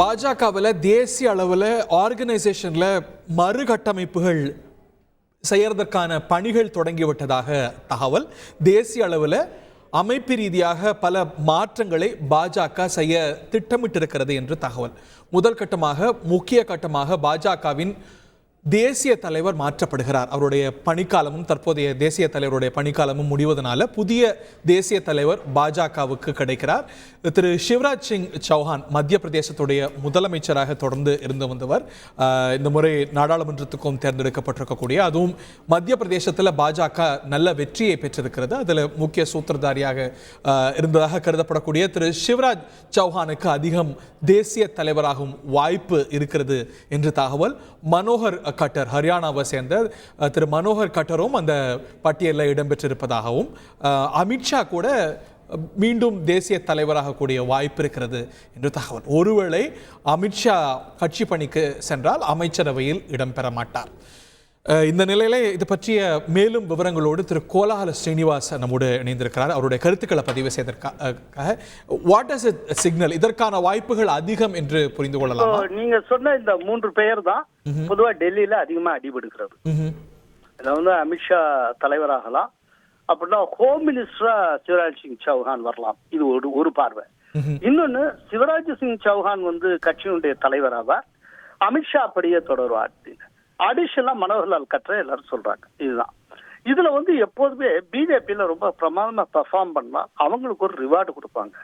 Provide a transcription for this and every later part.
பாஜகவில் தேசிய அளவில் ஆர்கனைசேஷன்ல மறுகட்டமைப்புகள் செய்யறதற்கான பணிகள் தொடங்கிவிட்டதாக தகவல். தேசிய அளவில் அமைப்பு ரீதியாக பல மாற்றங்களை பாஜக செய்ய திட்டமிட்டிருக்கிறது என்று தகவல். முதல் கட்டமாக முக்கிய கட்டமாக பாஜகவின் தேசிய தலைவர் மாற்றப்படுகிறார். அவருடைய பணிக்காலமும் தற்போதைய தேசிய தலைவருடைய பணிக்காலமும் முடிவதனால புதிய தேசிய தலைவர் பாஜகவுக்கு கிடைக்கிறார். திரு சிவராஜ் சிங் சௌஹான் மத்திய பிரதேசத்துடைய முதலமைச்சராக தொடர்ந்து இருந்து வந்தவர். இந்த முறை நாடாளுமன்றத்துக்கும் தேர்ந்தெடுக்கப்பட்டிருக்கக்கூடிய, அதுவும் மத்திய பிரதேசத்தில் பாஜக நல்ல வெற்றியை பெற்றிருக்கிறது. அதில் முக்கிய சூத்திரதாரியாக இருந்ததாக கருதப்படக்கூடிய திரு சிவராஜ் சௌஹானுக்கு அதிகம் தேசிய தலைவராகும் வாய்ப்பு இருக்கிறது என்று தகவல். மனோகர் கட்டர், ஹரியானாவை சேர்ந்த திரு மனோகர் கட்டரும் அந்த பட்டியலில் இடம்பெற்றிருப்பதாகவும், அமித்ஷா கூட மீண்டும் தேசிய தலைவராக கூடிய வாய்ப்பு இருக்கிறது என்று தகவல். ஒருவேளை அமித்ஷா கட்சி பணிக்கு சென்றால் அமைச்சரவையில் இடம்பெற மாட்டார். இந்த நிலையில இது பற்றிய மேலும் விவரங்களோடு திரு கோலாஹல ஸ்ரீனிவாஸ் நம்மோடு இணைந்திருக்கிறார். அவருடைய கருத்துக்களை பதிவு செய்வதற்காக வாட் இஸ் இட் சிக்னல், இதற்கான வாய்ப்புகள் அதிகம் என்று புரிந்து கொள்ளலாம். நீங்க சொன்ன இந்த 3 பெயர் தான் பொதுவா டெல்லியில அதிகமா அடிபடுகிறது. இதுல அமித்ஷா தலைவராகலாம், அப்படின்னா ஹோம் மினிஸ்டரா சிவராஜ் சிங் சௌஹான் வரலாம். இது ஒரு பார்வை. இன்னொன்னு, சிவராஜ் சிங் சௌஹான் கட்சியினுடைய தலைவராவார், அமித்ஷா அப்படியே தொடருவார். அடிஷனலா மனோகர்லால் கட்டர் எல்லாரும் சொல்றாங்க. இதுதான் இதுல எப்போதுமே பிஜேபியில ரொம்ப பிரமாதமா பெர்ஃபார்ம் பண்ணா அவங்களுக்கு ஒரு ரிவார்டு கொடுப்பாங்க.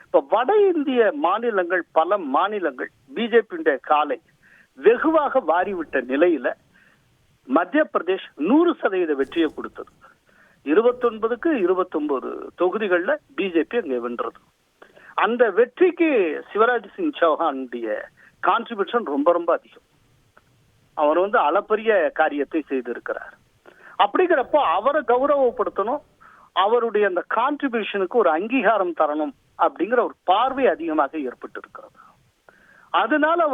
இப்ப வட இந்திய மாநிலங்கள், பல மாநிலங்கள் பிஜேபியுடைய காலை வெகுவாக வாரிவிட்ட நிலையில மத்திய பிரதேஷ் 100% வெற்றியை கொடுத்தது. 29க்கு 29 தொகுதிகள்ல பிஜேபி அங்கே வென்றது. அந்த வெற்றிக்கு சிவராஜ் சிங் சௌஹானுடைய கான்ட்ரிபியூஷன் ரொம்ப ரொம்ப அதிகம். அவர் அளப்பரிய காரியத்தை செய்திருக்கிறார். அப்படிங்கிறப்போ அவரை கௌரவப்படுத்தணும், அவருடைய அந்த கான்ட்ரிபியூஷனுக்கு ஒரு அங்கீகாரம் தரணும் அப்படிங்கிற ஒரு பார்வை அதிகமாக ஏற்பட்டு இருக்கிறது. அதனால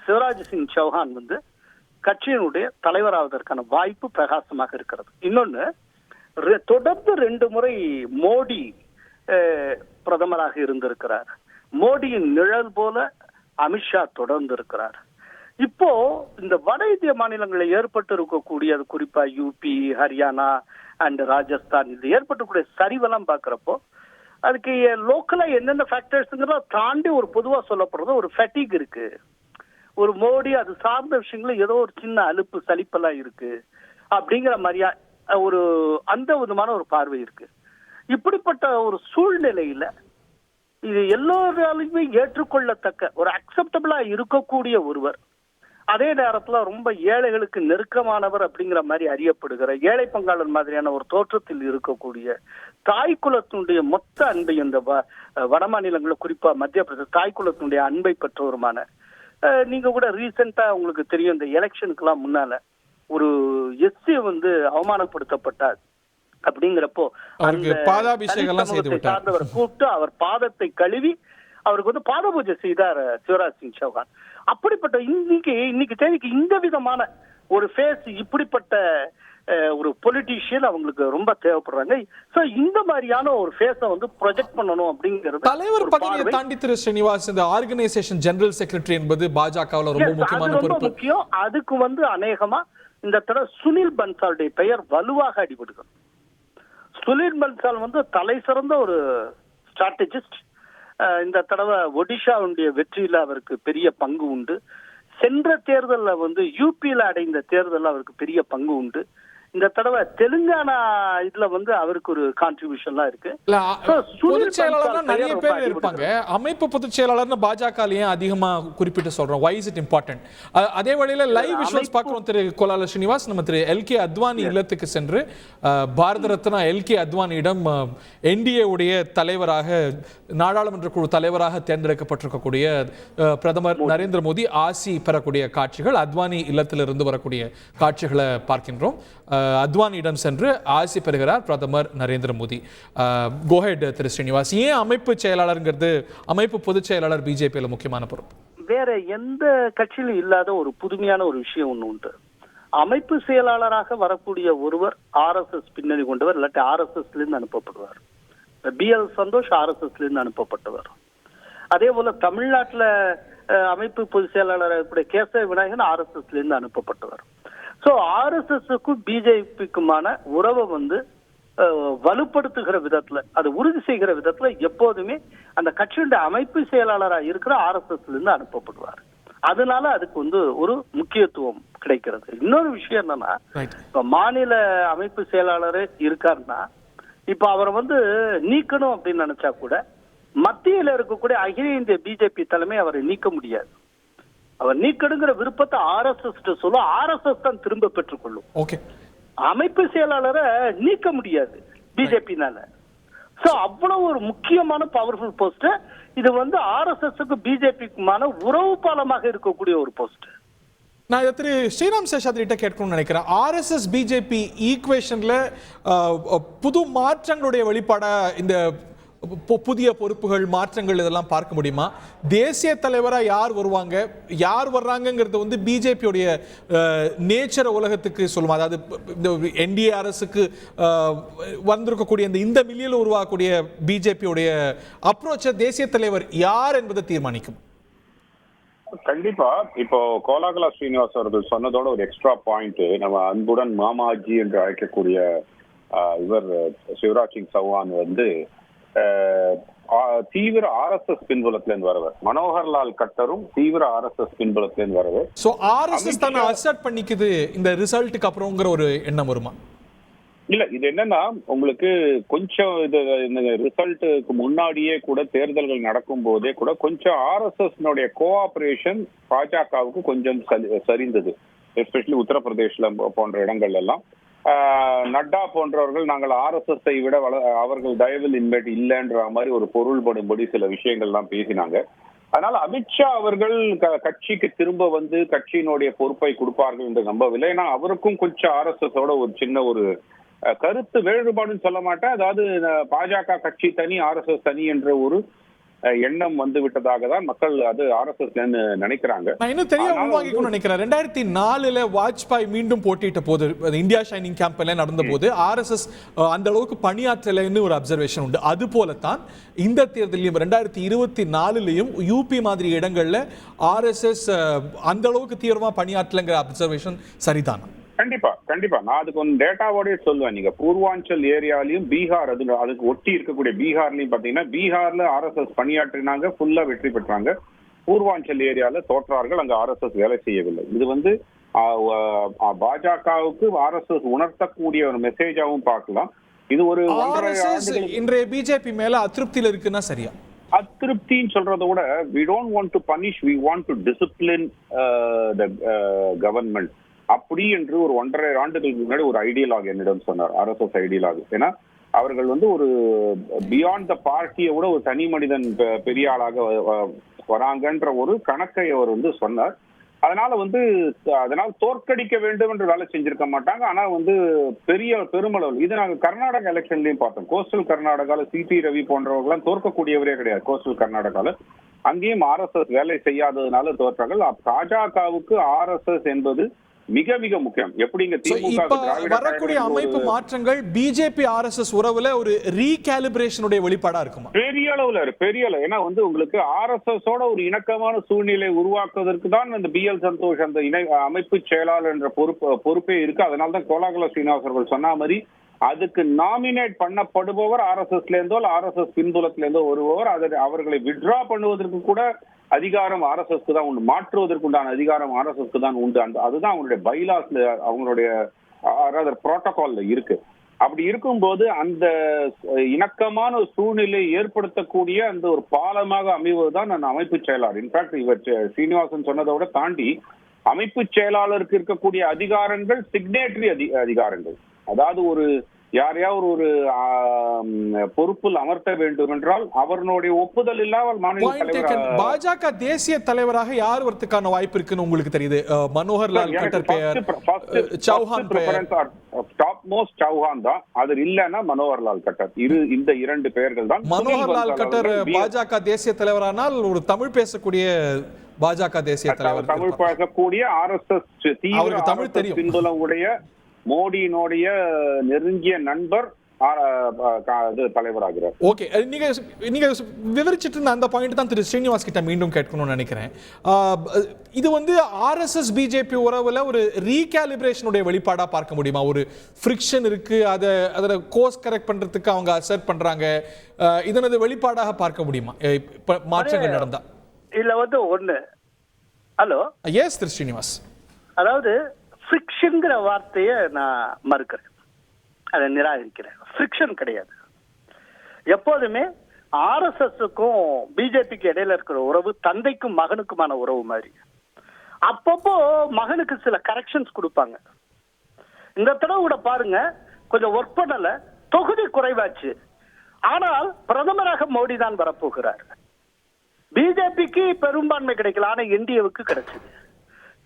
சிவராஜ் சிங் சௌஹான் கட்சியினுடைய தலைவராவதற்கான வாய்ப்பு பிரகாசமாக இருக்கிறது. இன்னொன்னு, தொடர்ந்து 2 முறை மோடி பிரதமராக இருந்திருக்கிறார். மோடியின் நிழல் போல அமித்ஷா தொடர்ந்து இருக்கிறார். இப்போ இந்த வட இந்திய மாநிலங்களில் ஏற்பட்டு இருக்கக்கூடிய, அது குறிப்பா யூபி, ஹரியானா அண்ட் ராஜஸ்தான், இது ஏற்பட்டக்கூடிய சரிவெல்லாம் பாக்குறப்போ அதுக்கு லோக்கலா என்னென்ன ஃபேக்டர்ஸ்ங்கிறத தாண்டி ஒரு பொதுவா சொல்லப்படுறது ஒரு ஃபெட்டிக் இருக்கு. ஒரு மோடி அது சார்ந்த விஷயங்கள ஏதோ ஒரு சின்ன அலுப்பு சலிப்பெல்லாம் இருக்கு அப்படிங்கிற மாதிரியா ஒரு அந்த விதமான ஒரு பார்வை இருக்கு. இப்படிப்பட்ட ஒரு சூழ்நிலையில இது எல்லோராலுமே ஏற்றுக்கொள்ளத்தக்க ஒரு அக்செப்டபிளா இருக்கக்கூடிய ஒருவர், அதே நேரத்துல ரொம்ப ஏழைகளுக்கு நெருக்கமானவர் அப்படிங்கிற மாதிரி அறியப்படுகிற, ஏழை பங்காளர் மாதிரியான ஒரு தோற்றத்தில் இருக்கக்கூடிய, தாய் குலத்தினுடைய மொத்த அன்பை இந்த வட மாநிலங்களில் குறிப்பா மத்திய பிரதேச தாய் குலத்தினுடைய அன்பை பெற்றவருமான, நீங்க கூட ரீசெண்டா உங்களுக்கு தெரியும், இந்த எலெக்ஷனுக்கு எல்லாம் முன்னால ஒரு எஸ்சி அவமானப்படுத்தப்பட்டார். அப்படிங்கிறப்போ சார்ந்தவர் கூப்பிட்டு அவர் பாதத்தை கழுவி அவருக்கு பாத பூஜை செய்தார் சிவராஜ் சிங் சௌஹான். அப்படிப்பட்ட இன்னைக்கு தேதிக்கு இந்த விதமான ஒரு ஃபேஸ், இப்படிப்பட்ட ஒரு பொலிட்டீஷியன் அவங்களுக்கு ரொம்ப தேவைப்படுறாங்க. சோ இந்த மாதிரியான ஒரு ஃபேஸை ப்ரொஜெக்ட் பண்ணணும் அப்படிங்கிறது தலைவர் பதவியை தாண்டி திரு ஸ்ரீனிவாஸ், இந்த ஆர்கனைசேஷன் ஜெனரல் செக்ரட்டரி என்பது பாஜகவில் ரொம்ப முக்கியமான பொறுப்பு. முக்கியம். அதுக்கு அநேகமா இந்த தடவை சுனில் பன்சாலுடைய பெயர் வலுவாக அடிபடுகிறது. சுனில் பன்சால் தலை சிறந்த ஒரு ஸ்ட்ராட்டஜிஸ்ட். இந்த தடவை ஒடிஷாவுடைய வெற்றியில அவருக்கு பெரிய பங்கு உண்டு. சென்ற தேர்தலில் யூபியில அடைந்த தேர்தலில் அவருக்கு பெரிய பங்கு உண்டு. இந்த தடவை தெலுங்கானா இதுல அவருக்கு ஒரு கான்ட்ரிபியூஷன்லாம் இருக்கு. பொதுச் செயலாளர் நிறைய பேர் இருப்பாங்க. அமைப்பு பொதுச் செயலாளர்னு பாஜக அதிகமா குறிப்பிட்டு சொல்றோம். why is it important? அதே வழியில லைவ் விஷுவல்ஸ் பார்க்கிறோம். திரு கோலால ஸ்ரீனிவாஸ், நம்ம திரு எல்கே அத்வானி இல்லத்துக்கு சென்று பாரத ரத்னா எல்கே அத்வானியிடம் என்டிஏ உடைய தலைவராக, நாடாளுமன்ற குழு தலைவராக தேர்ந்தெடுக்கப்பட்டிருக்கக்கூடிய பிரதமர் நரேந்திர மோடி ஆசி பெறக்கூடிய காட்சிகள், அத்வானி இல்லத்திலிருந்து வரக்கூடிய காட்சிகளை பார்க்கின்றோம். அத்வானியிடம் சென்று ஆசி பெறுகிறார் பிரதமர் நரேந்திர மோடி. கோஹெட் திரு ஸ்ரீனிவாஸ், ஏன் அமைப்பு செயலாளர்ங்கிறது, அமைப்பு பொதுச் செயலாளர் பிஜேபியில முக்கியமான பொறுப்பு? வேற எந்த கட்சியிலும் இல்லாத ஒரு புதுமையான ஒரு விஷயம் ஒண்ணு உண்டு. அமைப்பு செயலாளராக வரக்கூடிய ஒருவர் RSS பின்னணி கொண்டவர், இல்லாட்டி RSS இருந்து அனுப்பப்படுவார். BL சந்தோஷ் RSS இருந்து அனுப்பப்பட்டவர். அதே போல தமிழ்நாட்டில் அமைப்பு பொதுச் செயலாளர் கேசவ விநாயகன் ஆர்எஸ்எஸ்ல இருந்து அனுப்பப்பட்டவர். சோ ஆர்எஸ்எஸ்க்கும் பிஜேபிக்குமான உறவை வலுப்படுத்துகிற விதத்துல, அதை உறுதி செய்கிற விதத்துல எப்போதுமே அந்த கட்சியுடைய அமைப்பு செயலாளராக இருக்கிற ஆர்எஸ்எஸ்ல இருந்து அனுப்பப்படுவார். அதனால அதுக்கு ஒரு முக்கியத்துவம் கிடைக்கிறது. இன்னொரு விஷயம் என்னன்னா, இப்ப மாநில அமைப்பு செயலாளர் இருக்காருன்னா இப்ப அவரை நீக்கணும் அப்படின்னு நினைச்சா கூட மத்தியில இருக்கக்கூடிய அகில இந்திய பிஜேபி தலைமை அவரை நீக்க முடியாது. அவர் நீக்கணுங்கிற விருப்பத்தை ஆர்எஸ்எஸ் சொல்லும், ஆர்எஸ்எஸ் தான் திரும்ப பெற்றுக்கொள்ளும். அமைப்பு செயலாளரை நீக்க முடியாது பிஜேபினால. சோ அவ்வளவு ஒரு முக்கியமான பவர்ஃபுல் போஸ்ட் இது. ஆர்எஸ்எஸ்க்கு பிஜேபிக்குமான உறவு பாலமாக இருக்கக்கூடிய ஒரு போஸ்ட். நான் இதை திரு ஸ்ரீராம் சேஷாத்ரிட்ட கேட்கணும்னு நினைக்கிறேன். ஆர்எஸ்எஸ் பிஜேபி ஈக்குவேஷன்ல புது மாற்றங்களுடைய வெளிப்பாடா இந்த புதிய பொறுப்புகள் மாற்றங்கள் இதெல்லாம் பார்க்க முடியுமா? தேசிய தலைவரா யார் வருவாங்க, யார் வர்றாங்கிறது பிஜேபியோடைய நேச்சரை உலகத்துக்கு சொல்லுமா? அதாவது இந்த என்டிஏ அரசுக்கு வந்திருக்கக்கூடிய இந்த மில்லியில் உருவாகக்கூடிய பிஜேபியோடைய அப்ரோச்சை தேசிய தலைவர் யார் என்பதை தீர்மானிக்கும். கண்டிப்பா. இப்போ கோலாகலா ஸ்ரீனிவாஸ் அவர்கள் சொன்னதோட ஒரு எக்ஸ்ட்ரா பாயிண்ட், நம்ம அன்புடன் மாமாஜி என்று அழைக்கக்கூடிய இவர் சிவராஜ் சிங் சௌஹான் தீவிர ஆர்எஸ்எஸ் பின்புலத்திலிருந்து வரவர். மனோகர்லால் கட்டரும் தீவிர ஆர்எஸ்எஸ் பின்புலத்திலிருந்து வரவர். சோ ஆர்எஸ்எஸ் தான அக்செப்ட் பண்ணிக்குது இந்த ரிசல்ட்டுக்கு அப்புறம்ங்கற ஒரு எண்ணம் வருமா? இல்ல, இது என்னன்னா உங்களுக்கு கொஞ்சம் இது ரிசல்ட்டுக்கு முன்னாடியே கூட தேர்தல்கள் நடக்கும் போதே கூட கொஞ்சம் ஆர்எஸ்எஸ் கோஆபரேஷன் பாஜகவுக்கு கொஞ்சம் சரிந்தது. எஸ்பெஷலி உத்தரப்பிரதேஷ்ல போன்ற இடங்கள் எல்லாம் நட்டா போன்றவர்கள் நாங்கள் ஆர்எஸ்எஸ்ஐ விட அவர்கள் தயவில் இன்வைட் இல்லைன்ற மாதிரி ஒரு பொருள்படும்படி சில விஷயங்கள்லாம் பேசினாங்க. அதனால அமித்ஷா அவர்கள் கட்சிக்கு திரும்ப கட்சியினுடைய பொறுப்பை கொடுப்பார்கள் என்று நம்பவில்லை. ஏன்னா அவருக்கும் கொஞ்சம் ஆர்எஸ்எஸோட ஒரு சின்ன ஒரு கருத்து வேறுபாடுன்னு சொல்ல மாட்டேன், அதாவது பாஜக கட்சி தனி ஆர்எஸ்எஸ் தனி என்ற ஒரு எண்ணம் விட்டதாக தான் மக்கள் அது ஆர்எஸ்எஸ் நினைக்கிறாங்க. நான் இன்னும் தெரிய உள்வாங்கிக்கணும்னு நினைக்கிறேன். 2004 வாஜ்பாய் மீண்டும் போட்டியிட்ட போது இந்தியா ஷைனிங் கேம்ப்ல நடந்த போது ஆர்எஸ்எஸ் அந்த அளவுக்கு பணியாற்றலைன்னு ஒரு அப்சர்வேஷன் உண்டு. அது போலத்தான் இந்த தேர்தலையும் 2024 யூபி மாதிரி இடங்கள்ல ஆர்எஸ்எஸ் அந்த அளவுக்கு தீவிரமா பணியாற்றலைங்கிற அப்சர்வேஷன் சரிதானா? கண்டிப்பா கண்டிப்பா. நான் அதுக்கு டேட்டாவோடய சொல்லுவேன். நீங்க பூர்வாஞ்சல் ஏரியாலையும் பீகார் அதுக்கு ஒட்டி இருக்கக்கூடிய பீகார்லயும் பாத்தீங்கன்னா பீகார்ல ஆர்எஸ்எஸ் பணியாற்றினாங்க, ஃபுல்லா வெற்றி பெற்றாங்க. பூர்வாஞ்சல் ஏரியால தோற்றார்கள், அங்க ஆர்எஸ்எஸ் வேலை செய்யவில்லை. இது பாஜகவுக்கு ஆர்எஸ்எஸ் உணர்த்தக்கூடிய ஒரு மெசேஜாவும் பார்க்கலாம். இது ஒரு இன்றைய பிஜேபி மேல அதிருப்தியில இருக்குன்னா சரியா? அதிருப்தின்னு சொல்றதை விட we don't want to punish, we want to discipline the government அப்படி என்று ஒரு 1.5 ஆண்டுகளுக்கு முன்னாடி ஒரு ஐடியலாக் என்னிடம் சொன்னார், ஆர்எஸ்எஸ் ஐடியலாக். ஏன்னா அவர்கள் ஒரு பியாண்ட் த பார்ட்டியை விட ஒரு தனி மனிதன் பெரிய ஆளாக வராங்கன்ற ஒரு கணக்கை அவர் சொன்னார். அதனால தோற்கடிக்க வேண்டும் என்று வேலை செஞ்சிருக்க மாட்டாங்க. ஆனா பெருமளவு இது நாங்க கர்நாடகா எலெக்ஷன்லயும் பார்த்தோம். கோஸ்டல் கர்நாடகால சிடி ரவி போன்றவர்கள்லாம் தோற்கக்கூடியவரே கிடையாது. கோஸ்டல் கர்நாடகால அங்கேயும் ஆர்எஸ்எஸ் வேலை செய்யாததுனால தோற்றார்கள். பாஜகவுக்கு ஆர்எஸ்எஸ் என்பது மிக மிக முக்கியம். எப்படிங்க வரக்கூடிய அமைப்பு மாற்றங்கள் பிஜேபி ஆர்எஸ்எஸ் உறவுல ஒரு ரீகாலிபிரேஷனுடைய வெளிப்பாடா இருக்குமா? பெரிய அளவு. ஏன்னா உங்களுக்கு ஆர்எஸ்எஸ் ஓட ஒரு இணக்கமான சூழ்நிலை உருவாக்குவதற்கு தான் அந்த BL சந்தோஷ் அந்த அமைப்பு செயலாளர் என்ற பொறுப்பே இருக்கு. அதனால்தான் கோலாகல ஸ்ரீனிவாஸ் அவர்கள் சொன்ன மாதிரி அதுக்கு நாமினேட் பண்ணப்படுபவர் ஆர்எஸ்எஸ்ல இருந்தோ ஆர்எஸ்எஸ் பின்புலத்துல இருந்தோ வருபவர். அவர்களை வித்ட்ரா பண்ணுவதற்கு கூட அதிகாரம் ஆர்எஸ்எஸ்க்கு தான் உண்டு, மாற்றுவதற்கு உண்டான அதிகாரம் ஆர்எஸ்எஸ்க்கு தான் உண்டு. அதுதான் அவங்களுடைய பைலாஸ்ல அவங்களுடைய புரோட்டோகால்ல இருக்கு. அப்படி இருக்கும்போது அந்த இணக்கமான ஒரு சூழ்நிலை ஏற்படுத்தக்கூடிய அந்த ஒரு பாலமாக அமைவதுதான் அந்த அமைப்பு செயலாளர். இன்ஃபேக்ட் இவர் ஸ்ரீனிவாசன் சொன்னதோட தாண்டி அமைப்பு செயலாளருக்கு இருக்கக்கூடிய அதிகாரங்கள் சிக்னேட்டரி அதிகாரங்கள். அதாவது ஒரு யாரையாவது ஒரு பொறுப்பில் அமர்த்த வேண்டும் என்றால் அவர்களுடைய ஒப்புதல் இல்லாமல் மாநில தலைவர். பாஜக தேசிய தலைவராக யார் வரதுக்கான வாய்ப்பு இருக்குன்னு உங்களுக்கு தெரியுது? மனோகர்லால் கட்டர் பெயர், சௌஹான் பெயர், டாப் மோஸ்ட் சௌஹான் தான். அது இல்லைன்னா மனோகர்லால் கட்டர். இந்த 2 பெயர்கள் தான். மனோகர்லால் கட்டர் பாஜக தேசிய தலைவரானால் ஒரு தமிழ் பேசக்கூடிய பாஜக தேசிய தலைவர், தமிழ் பேசக்கூடிய ஆர்எஸ்எஸ் தீவிர தமிழ் பின்புலம் உடைய மோடியினுடைய நெருங்கிய நண்பர் தலைவராகிறார். ஓகே, நீங்க விவரிச்சிட்டு இருந்த அந்த பாயிண்ட் தான் திரு ஸ்ரீனிவாஸ் கிட்ட மீண்டும் கேட்கணும்னு நினைக்கிறேன். இது வந்து ஆர்எஸ்எஸ் பிஜேபி உறவுல ஒரு ரீகாலிபிரேஷனுடைய வெளிப்பாடா பார்க்க முடியுமா? ஒரு ஃப்ரிக்ஷன் இருக்கு, அதை கோர்ஸ் கரெக்ட் பண்றதுக்கு அவங்க அசர்ட் பண்றாங்க, இதனது வெளிப்பாடாக பார்க்க முடியுமா மாற்றங்கள் நடந்தா? இல்ல வந்து ஒண்ணு. ஹலோ, எஸ் திரு ஸ்ரீனிவாஸ். அதாவது ஃப்ரிக்ஷன்ங்கிற வார்த்தையை நான் மறுக்கிறேன், அதை நிராகரிக்கிறேன். ஃப்ரிக்ஷன் கிடையாது. எப்போதுமே ஆர்எஸ்எஸ்க்கும் பிஜேபிக்கு இடையில இருக்கிற உறவு தந்தைக்கும் மகனுக்குமான உறவு மாதிரி. அப்பப்போ மகனுக்கு சில கரெக்ஷன்ஸ் கொடுப்பாங்க. இந்த தடவை கூட பாருங்க, கொஞ்சம் ஒர்க் பண்ணல, தொகுதி குறைவாச்சு, ஆனால் பிரதமராக மோடி தான் வரப்போகிறார். பிஜேபிக்கு பெரும்பான்மை கிடைக்கல, ஆனா என்டிஏவுக்கு கிடைச்சது.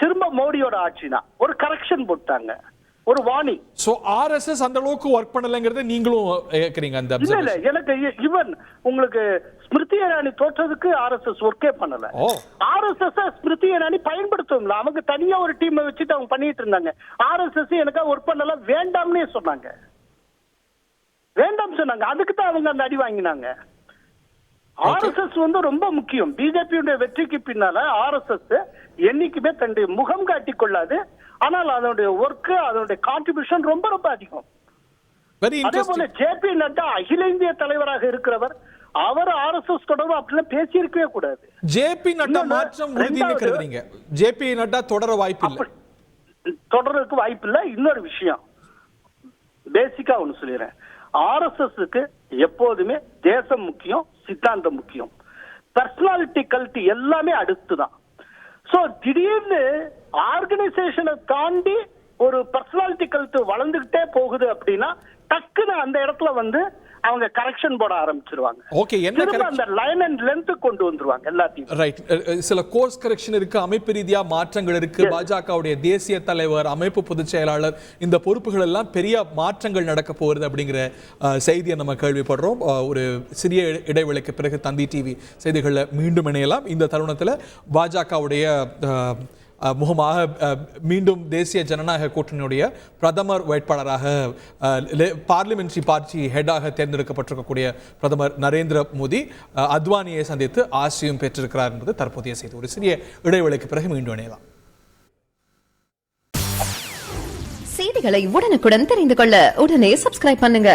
திரும்ப மோடியோட ஆட்சி தான். ஒரு கரெக்ஷன் போட்டாங்க, ஒரு வாணி. சோ ஆர்எஸ்எஸ் அந்த அளவுக்கு ஒர்க் பண்ணலங்கறத நீங்களும் ஏக்குறீங்க? அந்த இல்ல, எனக்கு ஈவன் உங்களுக்கு ஸ்மிருதி இரானி தோற்றதுக்கு ஆர்எஸ்எஸ் ஒர்க்கே பண்ணல. ஆர்எஸ்எஸ் ஸ்மிருதி இரானி பயன்படுத்துவாங்களா? அவங்க தனியா ஒரு டீமை வச்சுட்டு அவங்க பண்ணிட்டு இருந்தாங்க. ஆர்எஸ்எஸ் எனக்கா ஒர்க் பண்ணல, வேண்டாம்னே சொன்னாங்க. வேண்டாம் சொன்னாங்க, அதுக்கு தான் அவங்க அந்த அடி வாங்கினாங்க. ஆர்எஸ்எஸ் வந்து ரொம்ப முக்கியம். பிஜேபியுடைய வெற்றிக்கு பின்னால ஆர்எஸ்எஸ் என்னைக்குமே தன்னுடைய முகம் காட்டிக் கொள்ளாது, ஆனால் அதனுடைய ஒர்க், அதனுடைய கான்ட்ரிபியூஷன் ரொம்ப ரொம்ப அதிகம். அதே போல ஜேபி நட்டா அகில இந்திய தலைவராக இருக்கிறவர், அவர் ஆர்எஸ்எஸ் தொடர்பு அப்படிலாம் பேசி இருக்கவே கூடாது. ஜேபி நட்டா மாற்றம் உறுதின்னு கருதுறீங்க? ஜேபி நட்டா தொடர வாய்ப்பு இல்லை? தொடர்றதுக்கு வாய்ப்பு இல்லை. இன்னொரு விஷயம் பேசிக்கா ஒண்ணு சொல்லிடுறேன். ஆர்எஸ்எஸ்க்கு எப்போதுமே தேசம் முக்கியம், சித்தாந்தம் முக்கியம். பர்சனாலிட்டி கல்ட்டி எல்லாமே அடுத்துதான். சோ திடீர்னு ஆர்கனைசேஷனை தாண்டி ஒரு பர்சனாலிட்டி கல்ட்டு வளர்ந்துகிட்டே போகுது அப்படின்னா டக்குன்னு அந்த இடத்துல வந்து அவங்க கரெக்ஷன் போட ஆரம்பிச்சிருவாங்க. ஓகே, என்ன அந்த லைன் அண்ட் லென்த் கொண்டு வந்துருவாங்க எல்லாத்தையும். ரைட், சில கோர்ஸ் கரெக்ஷன் இருக்கு, அமைப்பு ரீதியா மாற்றங்கள் இருக்கு. பாஜகவுடைய தேசிய தலைவர், அமைப்பு பொதுச் செயலாளர், இந்த பொறுப்புகள் எல்லாம் பெரிய மாற்றங்கள் நடக்க போகிறது அப்படிங்கிற செய்தியை நம்ம கேள்விப்படுறோம். ஒரு சிறிய இடைவெளிக்கு பிறகு தந்தி டிவி செய்திகளில் மீண்டும் இணையலாம். இந்த தருணத்தில் பாஜகவுடைய முகமாக மீண்டும் தேசிய ஜனநாயக கூட்டணியுடைய பிரதமர் வேட்பாளராக பார்லிமெண்டரி பார்ட்டி ஹெட்டாக தேர்ந்தெடுக்கப்பட்டிருக்கக்கூடிய பிரதமர் நரேந்திர மோடி அத்வானியை சந்தித்து ஆசியும் பெற்றிருக்கிறார் என்பது தற்போதைய செய்தி. ஒரு சிறிய இடைவெளிக்கு பிறகு மீண்டும் இணையலாம். செய்திகளை உடனுக்குடன் தெரிந்து கொள்ள உடனே சப்ஸ்கிரைப் பண்ணுங்க.